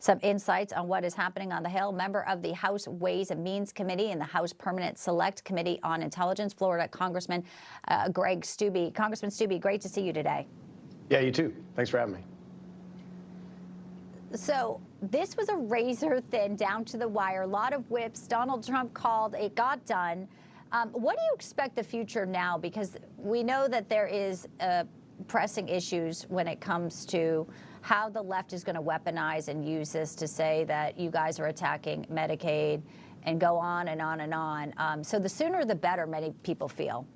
some insights on what is happening on the Hill. Member of the House Ways and Means Committee and the House Permanent Select Committee on Intelligence, Florida Congressman Greg Steube. Congressman Steube, great to see you today. Yeah, you too. Thanks for having me. So this was a razor thin, down to the wire, a lot of whips. Donald Trump called, it got done. What do you expect the future now? Because we know that there is pressing issues when it comes to how the left is going to weaponize and use this to say that you guys are attacking Medicaid and go on and on and on. So the sooner the better, many people feel.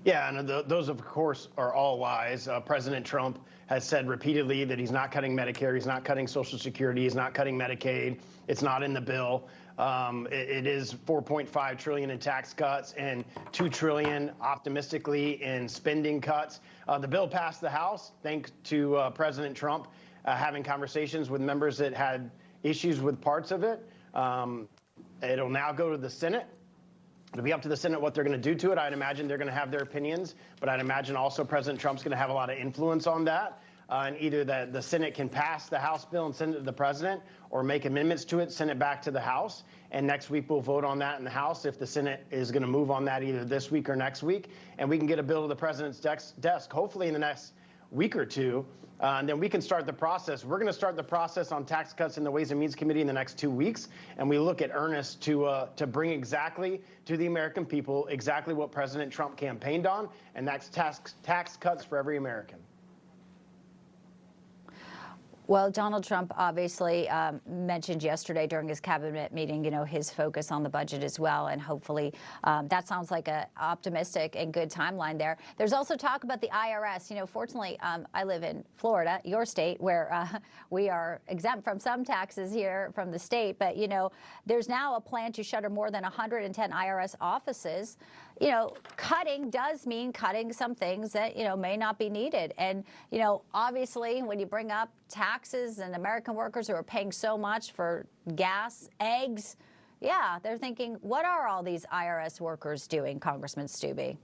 Yeah, and those, of course, are all lies. President Trump has said repeatedly that he's not cutting Medicare, he's not cutting Social Security, he's not cutting Medicaid. It's not in the bill. It is $4.5 trillion in tax cuts and $2 trillion optimistically in spending cuts. The bill passed the House thanks to President Trump having conversations with members that had issues with parts of it. It'll now go to the Senate. It'll be up to the Senate what they're going to do to it. I'd imagine they're going to have their opinions, but I'd imagine also President Trump's going to have a lot of influence on that. And either the Senate can pass the House bill and send it to the president, or make amendments to it, send it back to the House. And next week we'll vote on that in the House if the Senate is going to move on that either this week or next week. And we can get a bill to the president's desk, hopefully in the next week or two. And then we can start the process. We're going to start the process on tax cuts in the Ways and Means Committee in the next 2 weeks. And we look at earnest to bring exactly to the American people exactly what President Trump campaigned on, and that's tax cuts for every American. Well, Donald Trump obviously mentioned yesterday during his cabinet meeting, you know, his focus on the budget as well. And hopefully that sounds like an optimistic and good timeline there. There's also talk about the IRS. You know, fortunately, I live in Florida, your state, where we are exempt from some taxes here from the state. But, you know, there's now a plan to shutter more than 110 IRS offices. You know, cutting does mean cutting some things that, you know, may not be needed. And, you know, obviously, when you bring up taxes and American workers who are paying so much for gas, eggs, yeah, they're thinking, what are all these IRS workers doing, Congressman Steube?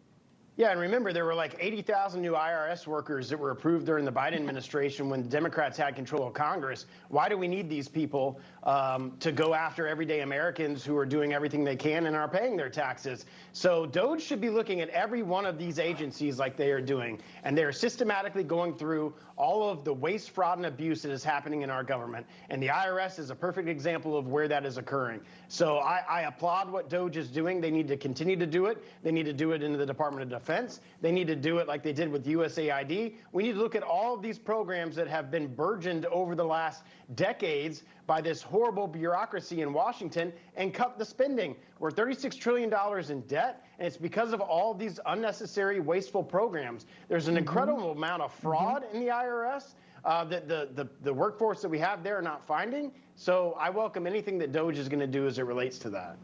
Yeah, and remember, there were like 80,000 new IRS workers that were approved during the Biden administration when the Democrats had control of Congress. Why do we need these people to go after everyday Americans who are doing everything they can and are paying their taxes? So DOJ should be looking at every one of these agencies like they are doing, and they're systematically going through all of the waste, fraud, and abuse that is happening in our government. And the IRS is a perfect example of where that is occurring. So I applaud what DOJ is doing. They need to continue to do it. They need to do it in the Department of Defense. They need to do it like they did with USAID. We need to look at all of these programs that have been burgeoned over the last decades by this horrible bureaucracy in Washington and cut the spending. We're $36 trillion in debt, and it's because of all of these unnecessary, wasteful programs. There's an incredible amount of fraud in the IRS that the workforce that we have there are not finding. So I welcome anything that DOJ is going to do as it relates to that.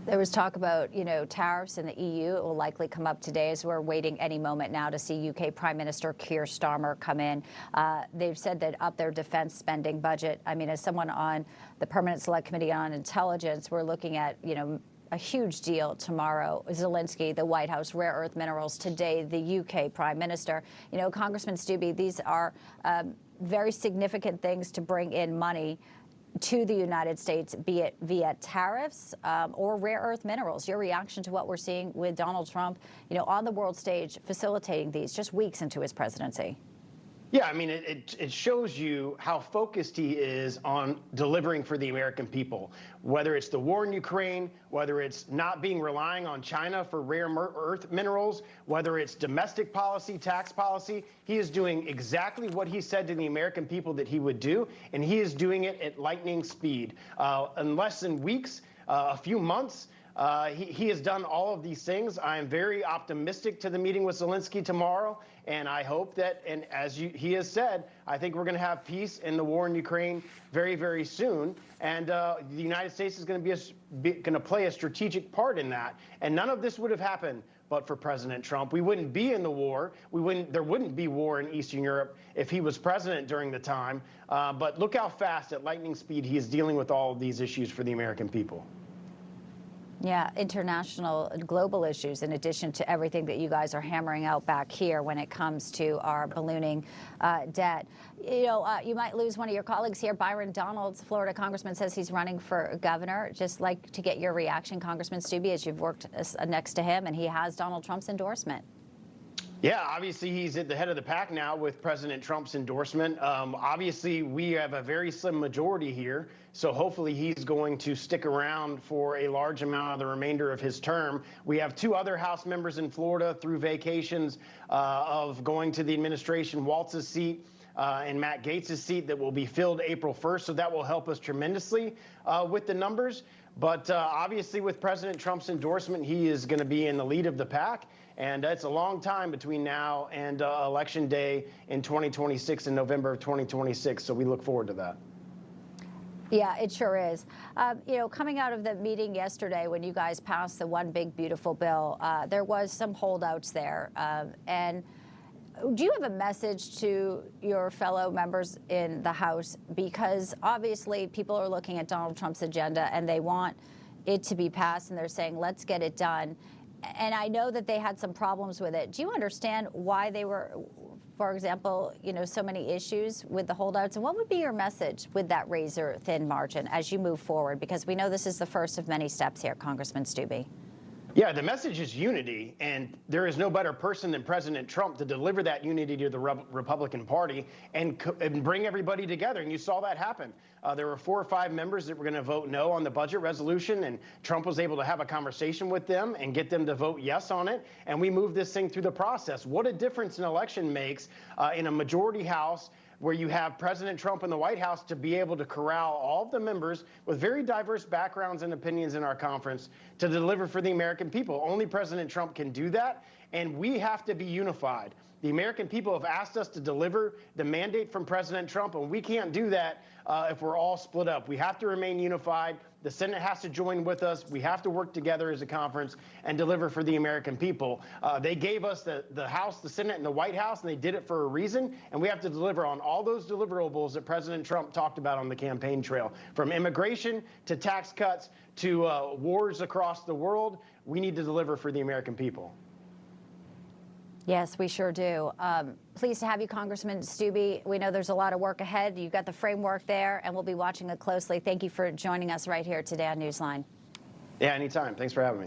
There was talk about, you know, tariffs in the EU. It will likely come up today as we're waiting any moment now to see UK Prime Minister Keir Starmer come in. They've said that up their defense spending budget. I mean, as someone on the Permanent Select Committee on Intelligence, we're looking at, you know, a huge deal tomorrow. Zelensky, the White House, rare earth minerals. Today, the UK Prime Minister. You know, Congressman Steube, these are very significant things to bring in money to the United States, be it via tariffs or rare earth minerals. Your reaction to what we're seeing with Donald Trump, you know, on the world stage, facilitating these just weeks into his presidency? Yeah, I mean, it shows you how focused he is on delivering for the American people, whether it's the war in Ukraine, whether it's not relying on China for rare earth minerals, whether it's domestic policy, tax policy. He is doing exactly what he said to the American people that he would do, and he is doing it at lightning speed. In less than weeks, a few months, he has done all of these things. I am very optimistic to the meeting with Zelensky tomorrow, and I hope that, and as he has said, I think we're going to have peace in the war in Ukraine very, very soon, and the United States is going to play a strategic part in that. And none of this would have happened but for President Trump. We wouldn't be in the war. There wouldn't be war in Eastern Europe if he was president during the time. But look how fast, at lightning speed, he is dealing with all of these issues for the American people. Yeah, international and global issues in addition to everything that you guys are hammering out back here when it comes to our ballooning debt. You might lose one of your colleagues here. Byron Donalds, Florida congressman, says he's running for governor. Just like to get your reaction, Congressman Stubbe, as you've worked next to him, and he has Donald Trump's endorsement. Yeah, obviously he's at the head of the pack now with President Trump's endorsement. Obviously, we have a very slim majority here, so hopefully he's going to stick around for a large amount of the remainder of his term. We have two other House members in Florida through vacations of going to the administration, Waltz's seat and Matt Gaetz's seat, that will be filled April 1st, so that will help us tremendously with the numbers. But obviously with President Trump's endorsement, he is going to be in the lead of the pack. And it's a long time between now and Election Day in 2026, in November of 2026. So we look forward to that. Yeah, it sure is. Coming out of the meeting yesterday when you guys passed the One Big Beautiful Bill, there was some holdouts there. And do you have a message to your fellow members in the House? Because obviously people are looking at Donald Trump's agenda and they want it to be passed, and they're saying, let's get it done. And I know that they had some problems with it. Do you understand why they were, for example, so many issues with the holdouts? And what would be your message with that razor-thin margin as you move forward? Because we know this is the first of many steps here, Congressman Stubbe. Yeah, the message is unity, and there is no better person than President Trump to deliver that unity to the Republican Party and bring everybody together. And you saw that happen. There were 4 or 5 members that were going to vote no on the budget resolution, and Trump was able to have a conversation with them and get them to vote yes on it. And we moved this thing through the process. What a difference an election makes in a majority House, where you have President Trump in the White House to be able to corral all of the members with very diverse backgrounds and opinions in our conference to deliver for the American people. Only President Trump can do that, and we have to be unified. The American people have asked us to deliver the mandate from President Trump, and we can't do that if we're all split up. We have to remain unified. The Senate has to join with us. We have to work together as a conference and deliver for the American people. They gave us the House, the Senate, and the White House, and they did it for a reason. And we have to deliver on all those deliverables that President Trump talked about on the campaign trail. From immigration to tax cuts to wars across the world, we need to deliver for the American people. Yes, we sure do. Pleased to have you, Congressman Stubbe. We know there's a lot of work ahead. You've got the framework there, and we'll be watching it closely. Thank you for joining us right here today on Newsline. Yeah, anytime. Thanks for having me.